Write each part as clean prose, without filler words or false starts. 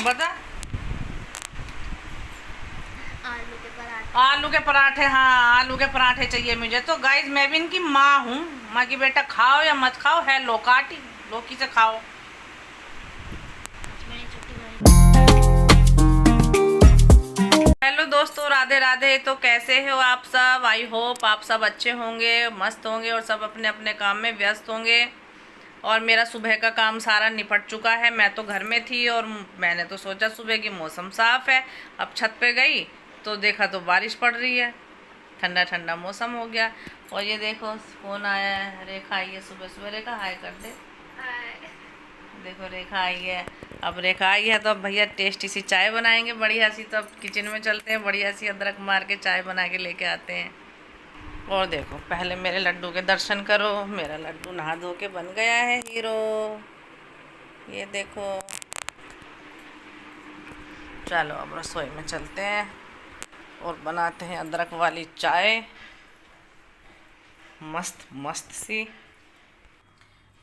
बता। आलू के पराठे। आलू के पराठे, हाँ आलू के पराठे चाहिए मुझे। तो गाइस मैं भी इनकी माँ हूँ। माँ की बेटा खाओ या मत खाओ, है लोकाटी, लोकी से खाओ। मैंने छुट्टी हेलो दोस्तों, राधे राधे। तो कैसे हो आप सब? आई होप आप सब अच्छे होंगे, मस्त होंगे और सब अपने अपने काम में व्यस्त होंगे। और मेरा सुबह का काम सारा निपट चुका है। मैं तो घर में थी और मैंने तो सोचा सुबह की मौसम साफ़ है, अब छत पे गई तो देखा तो बारिश पड़ रही है। ठंडा ठंडा मौसम हो गया। और ये देखो फ़ोन आया है, रेखा आई है सुबह सुबह। रेखा हाय कर दे। देखो रेखा आई है। अब रेखा आई है तो अब भैया टेस्टी सी चाय बनाएंगे बढ़िया सी। तो अब किचन में चलते हैं, बढ़िया सी अदरक मार के चाय बना के लेके आते हैं। और देखो पहले मेरे लड्डू के दर्शन करो। मेरा लड्डू नहा धो के बन गया है हीरो। ये देखो। चलो अब रसोई में चलते हैं और बनाते हैं अदरक वाली चाय, मस्त मस्त सी।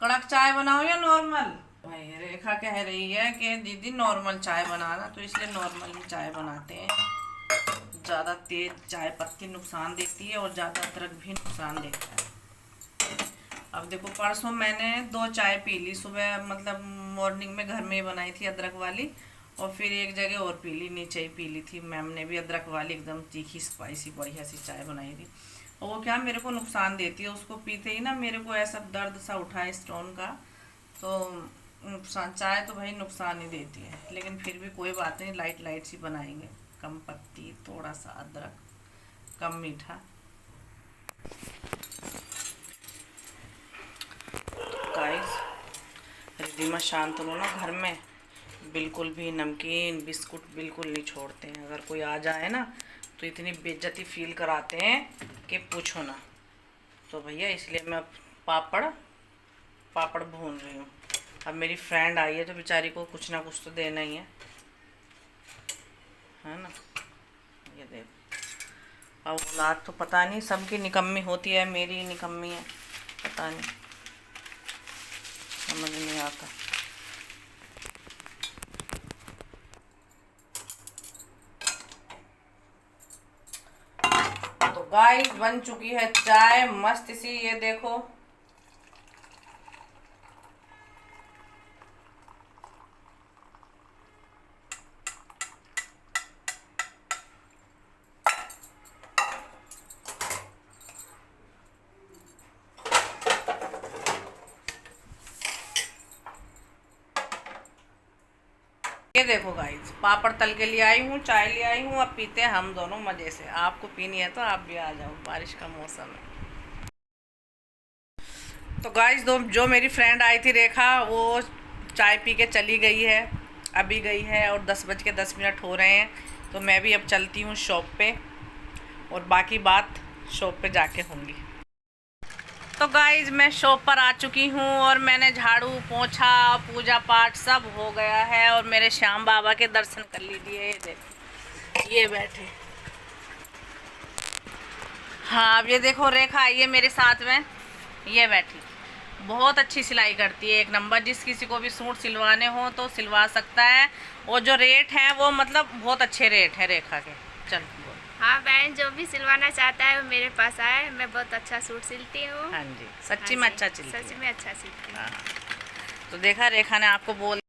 कड़क चाय बनाओ या नॉर्मल? भाई रेखा कह रही है कि दीदी नॉर्मल चाय बनाना, तो इसलिए नॉर्मल ही चाय बनाते हैं। ज़्यादा तेज चाय पत्ती नुकसान देती है और ज़्यादा अदरक भी नुकसान देता है। अब देखो परसों मैंने 2 चाय पी ली सुबह, मतलब मॉर्निंग में घर में ही बनाई थी अदरक वाली। और फिर एक जगह और पी ली, नीचे ही पी ली थी। मैम ने भी अदरक वाली एकदम तीखी स्पाइसी बढ़िया सी चाय बनाई थी। और वो क्या मेरे को नुकसान देती है, उसको पीते ही ना मेरे को ऐसा दर्द सा उठा है स्टोन का। तो नुकसान, चाय तो भाई नुकसान ही देती है, लेकिन फिर भी कोई बात नहीं, लाइट लाइट सी बनाएंगे। कम पत्ती, थोड़ा सा अदरक, कम मीठा। गाइस रिद्धिमा शांत हो ना, घर में बिल्कुल भी नमकीन बिस्कुट बिल्कुल नहीं छोड़ते हैं। अगर कोई आ जाए ना तो इतनी बेइज्जती फील कराते हैं कि पूछो ना। तो भैया इसलिए मैं पापड़ पापड़ भून रही हूँ। अब मेरी फ्रेंड आई है तो बेचारी को कुछ ना कुछ तो देना ही है ना। ये देख, अब औलाद तो पता नहीं सबकी निकम्मी होती है, मेरी निकम्मी है पता नहीं, समझ नहीं आता। तो गाइस बन चुकी है चाय मस्त सी, ये देखो। ये देखो गाइस, पापड़ तल के लिए आई हूँ, चाय ले आई हूँ। अब पीते हैं हम दोनों मज़े से। आपको पीनी है तो आप भी आ जाओ, बारिश का मौसम है। तो गाइस जो मेरी फ्रेंड आई थी रेखा, वो चाय पी के चली गई है, अभी गई है और 10:10 हो रहे हैं। तो मैं भी अब चलती हूँ शॉप पे, और बाकी बात शॉप पे जाके होंगी। तो गाइज मैं शॉप पर आ चुकी हूँ और मैंने झाड़ू पोंछा पूजा पाठ सब हो गया है। और मेरे श्याम बाबा के दर्शन कर लीजिए। ये देखो ये बैठे। हाँ अब ये देखो रेखा आई है मेरे साथ में, ये बैठी। बहुत अच्छी सिलाई करती है, एक नंबर। जिस किसी को भी सूट सिलवाने हो तो सिलवा सकता है। और जो रेट हैं वो मतलब बहुत अच्छे रेट है रेखा के। चल हाँ बहन, जो भी सिलवाना चाहता है वो मेरे पास आए। मैं बहुत अच्छा सूट सिलती हूँ। हाँ जी, सच्ची में अच्छा सिलती है। सच में अच्छा सिलती हूँ। हाँ। तो देखा रेखा ने आपको बोल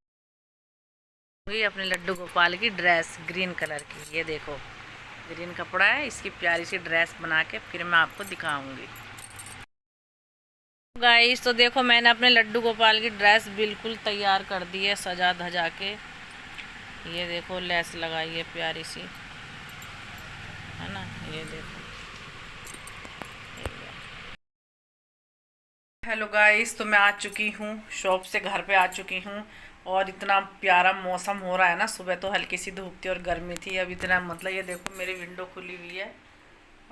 हुई अपने लड्डू गोपाल की ड्रेस ग्रीन कलर की। ये देखो ग्रीन कपड़ा है, इसकी प्यारी सी ड्रेस बना के फिर मैं आपको दिखाऊंगी। गाइस तो देखो मैंने अपने लड्डू गोपाल की ड्रेस बिल्कुल तैयार कर दी है, सजा धजा के। ये देखो लेस लगाई है प्यारी सी, है ना। ये देखो। हेलो गाइस, तो मैं आ चुकी हूँ शॉप से, घर पे आ चुकी हूँ। और इतना प्यारा मौसम हो रहा है ना। सुबह तो हल्की सी धूप थी और गर्मी थी, अब इतना मतलब ये देखो मेरी विंडो खुली हुई है।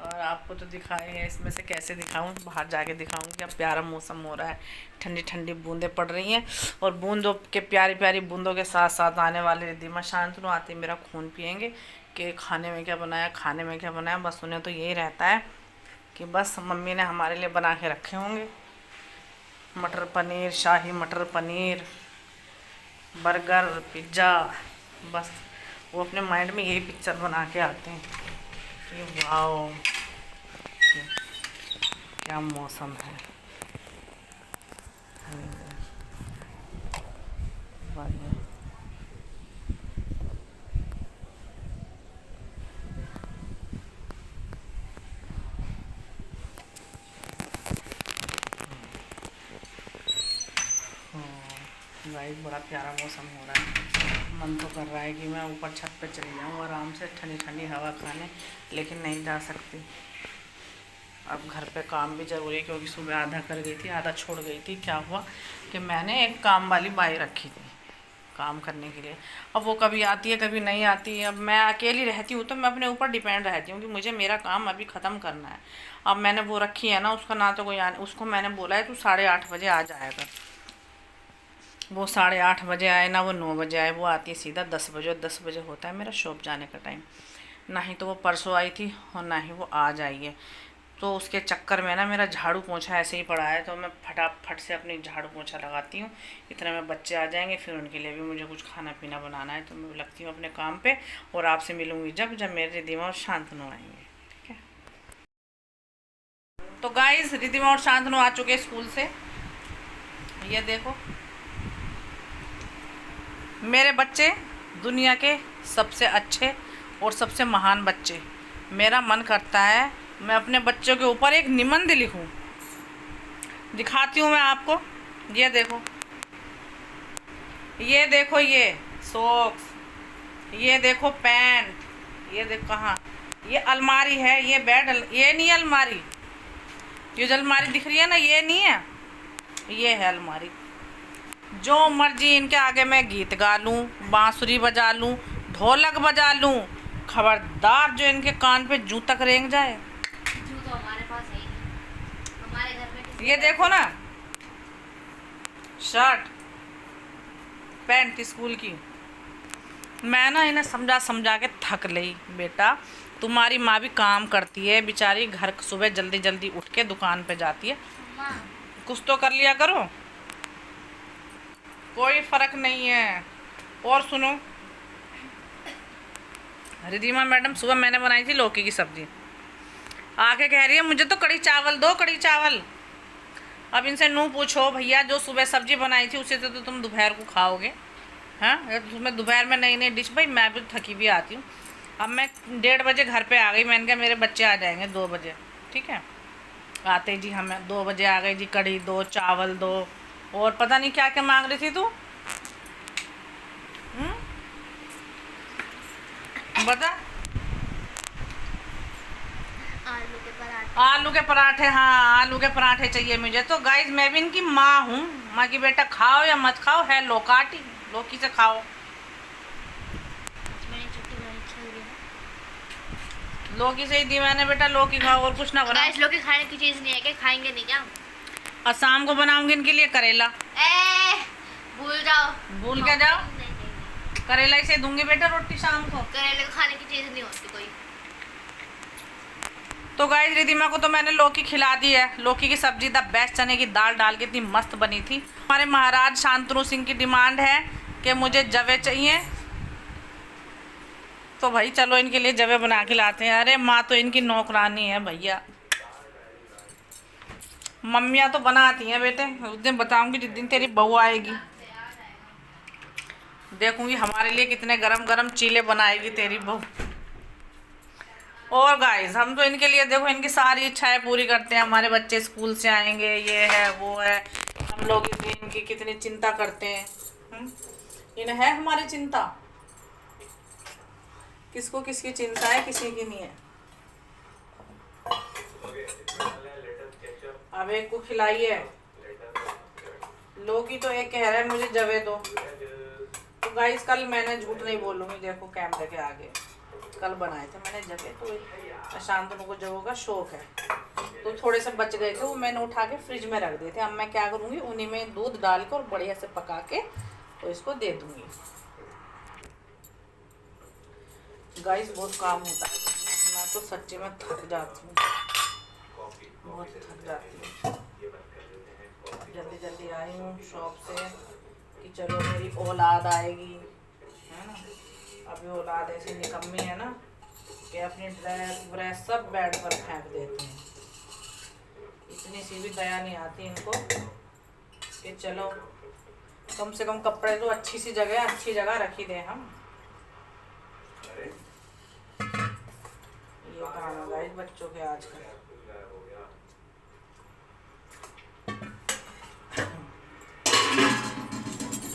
और आपको तो दिखाए हैं, इसमें से कैसे दिखाऊं, बाहर जाके दिखाऊं। क्या प्यारा मौसम हो रहा है, ठंडी ठंडी बूंदें पड़ रही हैं। और बूंदों के प्यारी प्यारी बूंदों के साथ साथ आने वाले रिद्धिमा शांतनु आते मेरा खून पियेंगे कि खाने में क्या बनाया, खाने में क्या बनाया। बस उन्हें तो यही रहता है कि बस मम्मी ने हमारे लिए बना के रखे होंगे। मटर पनीर, शाही मटर पनीर, बर्गर, पिज्ज़ा, बस वो अपने माइंड में यही पिक्चर बना के आते हैं कि वाओ क्या मौसम है। बढ़िया। गाइस बड़ा प्यारा मौसम हो रहा है। मन तो कर रहा है कि मैं ऊपर छत पे चली जाऊँ आराम से ठंडी ठंडी हवा खाने, लेकिन नहीं जा सकती। अब घर पे काम भी ज़रूरी है, क्योंकि सुबह आधा कर गई थी, आधा छोड़ गई थी। क्या हुआ कि मैंने एक काम वाली बाई रखी थी काम करने के लिए। अब वो कभी आती है कभी नहीं आती है। अब मैं अकेली रहती हूँ तो मैं अपने ऊपर डिपेंड रहती हूँ कि मुझे मेरा काम अभी ख़त्म करना है। अब मैंने वो रखी है ना, उसका ना तो कोई उसको मैंने बोला है तू 8:30 बजे आ जाएगा। वो 8:30 बजे आए ना वो 9 बजे आए, वो आती है सीधा 10 बजे, और 10 बजे होता है मेरा शॉप जाने का टाइम। ना ही तो वो परसों आई थी और ना ही वो आज आई है। तो उसके चक्कर में ना मेरा झाड़ू पोंछा ऐसे ही पड़ा है, तो मैं फटाफट से अपनी झाड़ू पोंछा लगाती हूँ। इतने में बच्चे आ जाएंगे, फिर उनके लिए भी मुझे कुछ खाना पीना बनाना है। तो मैं लगती हूँ अपने काम पे, और आपसे मिलूँगी जब जब मेरे रिद्धिमा और शांतनु आएंगे, ठीक है। तो गाइस रिद्धिमा और शांतनु आ चुके स्कूल से। ये देखो मेरे बच्चे दुनिया के सबसे अच्छे और सबसे महान बच्चे। मेरा मन करता है मैं अपने बच्चों के ऊपर एक निबंध लिखूं। दिखाती हूँ मैं आपको। ये देखो, ये देखो, ये सॉक्स, ये देखो पैंट, ये देखो कहाँ, ये अलमारी है, ये ये नहीं अलमारी, ये जो अलमारी दिख रही है ना ये नहीं है, ये है अलमारी। जो मर्जी इनके आगे मैं गीत गा लूँ, बांसुरी बजा लूँ, ढोलक बजा लूँ, खबरदार जो इनके कान पे जूं तक रेंग जाए। जूं तो हमारे पास है ही नहीं। हमारे घर में ये देखो ना, शर्ट पैंट स्कूल की। मैं ना इन्हें समझा समझा के थक गई। बेटा तुम्हारी माँ भी काम करती है बेचारी, घर सुबह जल्दी जल्दी उठ के दुकान पे जाती है, कुछ तो कर लिया करो, कोई फर्क नहीं है। और सुनो, रिद्धिमा मैडम सुबह मैंने बनाई थी लौकी की सब्जी, आके कह रही है मुझे तो कड़ी चावल दो, कड़ी चावल। अब इनसे नू पूछो भैया, जो सुबह सब्जी बनाई थी उसे तो तुम दोपहर को खाओगे। हाँ तुम्हें दोपहर में नई नई डिश, भाई मैं भी थकी भी आती हूँ। अब मैं 1:30 बजे घर पे आ गई, मैंने कहा मेरे बच्चे आ जाएंगे 2 बजे, ठीक है। आते जी हमें 2 बजे आ गई जी, कड़ी दो, चावल दो, और पता नहीं क्या क्या मांग रही थी तू, बता। आलू के पराठे। आलू के पराठे, हाँ आलू के पराठे चाहिए मुझे। तो गाइस मैं भी इनकी माँ हूँ, माँ की बेटा खाओ या मत खाओ, है लोकाटी, लौकी से खाओ। मैंने छुट्टी बनाई चल रही है। लौकी से ही दी मैंने बेटा, लौकी खाओ और कुछ ना बना। गाइस लोग के खाने की चीज नहीं है, क्या खाएंगे नहीं क्या? और शाम को बनाऊंगी इनके लिए करेला। भूल जाओ। भूल के जाओ, नहीं, नहीं, नहीं। करेला ही से दूंगी बेटा रोटी शाम को। करेले को खाने की चीज नहीं होती कोई। तो गाइस रिद्धिमा को तो मैंने लौकी खिला दी है। लौकी की सब्जी द बेस्ट, चने की दाल डाल के इतनी मस्त बनी थी। हमारे महाराज शांतनु सिंह की डिमांड है कि मुझे जवे चाहिए, तो भाई चलो इनके लिए जवे बना के लाते हैं। अरे माँ तो इनकी नौकरानी है भैया, मम्मियाँ तो बनाती हैं बेटे। उस दिन बताऊंगी जिस दिन तेरी बहू आएगी, देखूंगी हमारे लिए कितने गरम गरम चीले बनाएगी तेरी बहू। और गाइस हम तो इनके लिए देखो इनकी सारी इच्छाएं पूरी करते हैं। हमारे बच्चे स्कूल से आएंगे, ये है वो है, हम लोग इनकी कितनी चिंता करते हैं। इन्हें है हमारी चिंता, किसको किसकी चिंता है, किसी की नहीं है। अब एक को खिलाइए लौकी, तो एक कह रहा है मुझे जवे दो। तो गाइस कल मैंने झूठ नहीं बोलूँगी, देखो कैमरे के आगे कल बनाए थे मैंने जवे। तो शांतनु को जवों का शौक है, तो थोड़े से बच गए थे, वो मैंने उठा के फ्रिज में रख दिए थे। अब मैं क्या करूँगी, उन्हीं में दूध डाल कर और बढ़िया से पका के तो इसको दे दूँगी। गाइस बहुत काम होता है, मैं तो सच्ची में थक जाती हूँ, बहुत थक जाती हूँ। जल्दी जल्दी आई हूँ शॉप से कि चलो मेरी औलाद आएगी, है ना। अभी औलाद ऐसी निकम्मी है ना कि अपनी ड्रेस व्रेस सब बेड पर फेंक देते हैं। इतनी सी भी दया नहीं आती इनको कि चलो कम से कम कपड़े तो अच्छी जगह रखी दें हम। ये काम है गाइस बच्चों के आजकल।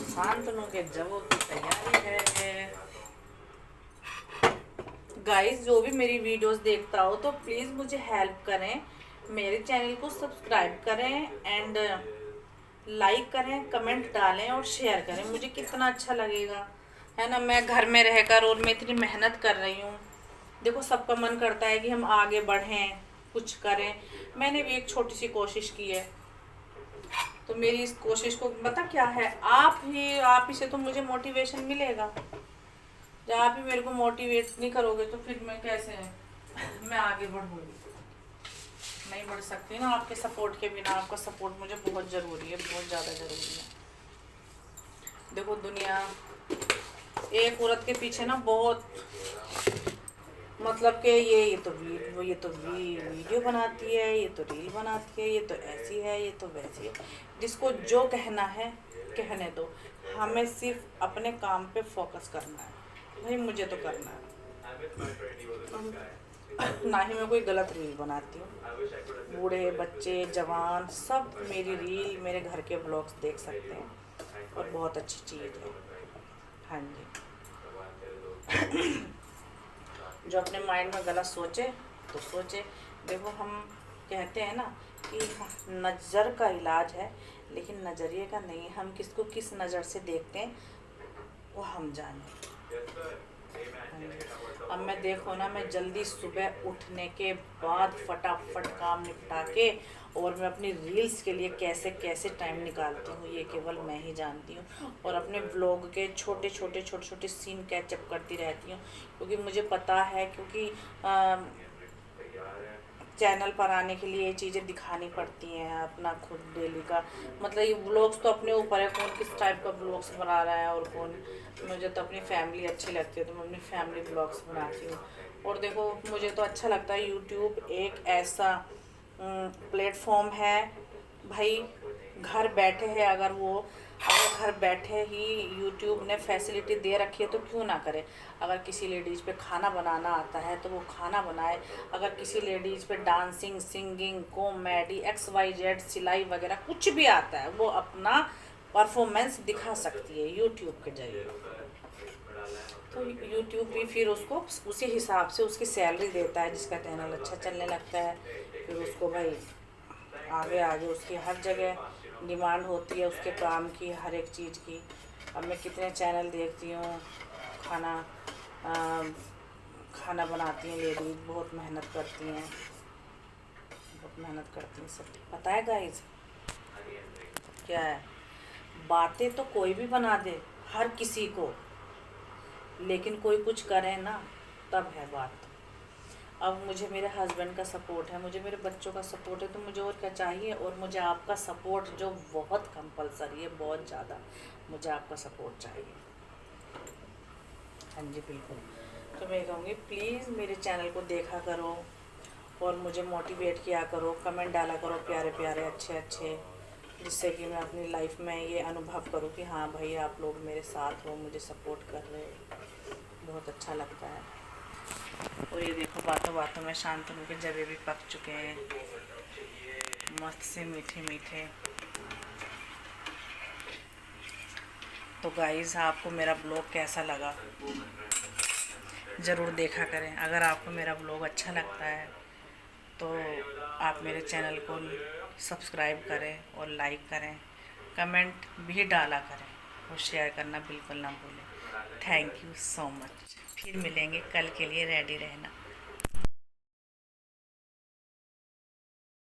शांतनु के जबों की तैयारी है। गाइस जो भी मेरी वीडियोस देखता हो तो प्लीज़ मुझे हेल्प करें, मेरे चैनल को सब्सक्राइब करें एंड लाइक करें, कमेंट डालें और शेयर करें। मुझे कितना अच्छा लगेगा, है ना। मैं घर में रहकर और मैं इतनी मेहनत कर रही हूँ। देखो सबका मन करता है कि हम आगे बढ़ें, कुछ करें। मैंने भी एक छोटी सी कोशिश की है, तो मेरी इस कोशिश को पता क्या है, आप ही से तो मुझे मोटिवेशन मिलेगा। जब आप ही मेरे को मोटिवेट नहीं करोगे तो फिर मैं कैसे मैं आगे बढ़ूँगी, नहीं बढ़ सकती ना आपके सपोर्ट के बिना। आपका सपोर्ट मुझे बहुत ज़रूरी है, बहुत ज़्यादा ज़रूरी है। देखो दुनिया एक औरत के पीछे ना बहुत मतलब कि ये तो वीडियो बनाती है, ये तो रील बनाती है, ये तो ऐसी है, ये तो वैसी है। जिसको जो कहना है कहने दो, हमें सिर्फ अपने काम पे फोकस करना है। भाई मुझे तो करना है, ना ही मैं कोई गलत रील बनाती हूँ। बूढ़े बच्चे जवान सब मेरी रील, मेरे घर के ब्लॉग्स देख सकते हैं और बहुत अच्छी चीज़ है। हाँ जी। जो अपने माइंड में गलत सोचे तो सोचे। देखो हम कहते हैं ना कि नज़र का इलाज है लेकिन नज़रिए का नहीं। हम किसको किस नज़र से देखते हैं वो हम जाने। अब मैं देखो ना, मैं जल्दी सुबह उठने के बाद फटाफट काम निपटा के और मैं अपनी रील्स के लिए कैसे कैसे टाइम निकालती हूँ ये केवल मैं ही जानती हूँ। और अपने ब्लॉग के छोटे छोटे सीन कैचअप करती रहती हूँ, क्योंकि मुझे पता है, क्योंकि चैनल पर आने के लिए ये चीज़ें दिखानी पड़ती हैं। अपना खुद डेली का मतलब ये ब्लॉग्स तो अपने ऊपर है, कौन किस टाइप का ब्लॉग्स बना रहा है और कौन। मुझे तो अपनी फैमिली अच्छी लगती है तो मैं अपनी फैमिली ब्लॉग्स बनाती हूँ। और देखो मुझे तो अच्छा लगता है, यूट्यूब एक ऐसा प्लेटफॉर्म है भाई। घर बैठे है अगर घर बैठे ही यूट्यूब ने फैसिलिटी दे रखी है तो क्यों ना करे। अगर किसी लेडीज़ पे खाना बनाना आता है तो वो खाना बनाए। अगर किसी लेडीज़ पे डांसिंग, सिंगिंग, कॉमेडी, XYZ, सिलाई वगैरह कुछ भी आता है, वो अपना परफॉर्मेंस दिखा सकती है यूट्यूब के जरिए। तो यूट्यूब भी फिर उसको उसी हिसाब से उसकी सैलरी देता है। जिसका चैनल अच्छा चलने लगता है फिर उसको भाई आगे उसकी हर जगह डिमांड होती है, उसके काम की, हर एक चीज़ की। अब मैं कितने चैनल देखती हूँ, खाना बनाती हैं लेडीज़, बहुत मेहनत करती हैं, सब पता है गाइस। क्या है, बातें तो कोई भी बना दे हर किसी को, लेकिन कोई कुछ करे ना तब है बात। अब मुझे मेरे हस्बैंड का सपोर्ट है, मुझे मेरे बच्चों का सपोर्ट है, तो मुझे और क्या चाहिए। और मुझे आपका सपोर्ट जो बहुत कंपलसरी है, बहुत ज़्यादा मुझे आपका सपोर्ट चाहिए। हाँ जी बिल्कुल। तो मैं कहूँगी प्लीज़ मेरे चैनल को देखा करो और मुझे मोटिवेट किया करो, कमेंट डाला करो प्यारे प्यारे अच्छे, जिससे कि मैं अपनी लाइफ में ये अनुभव करूँ कि हाँ भाई आप लोग मेरे साथ हो, मुझे सपोर्ट कर रहे हो। बहुत अच्छा लगता है। और ये देखो बातों में शांतनु के जबे भी पक चुके हैं, मस्त से मीठे। तो गाइस आपको मेरा ब्लॉग कैसा लगा ज़रूर देखा करें। अगर आपको मेरा ब्लॉग अच्छा लगता है तो आप मेरे चैनल को सब्सक्राइब करें और लाइक करें, कमेंट भी डाला करें और शेयर करना बिल्कुल ना भूलें। Thank you so much. फिर मिलेंगे, कल के लिए रेडी रहना।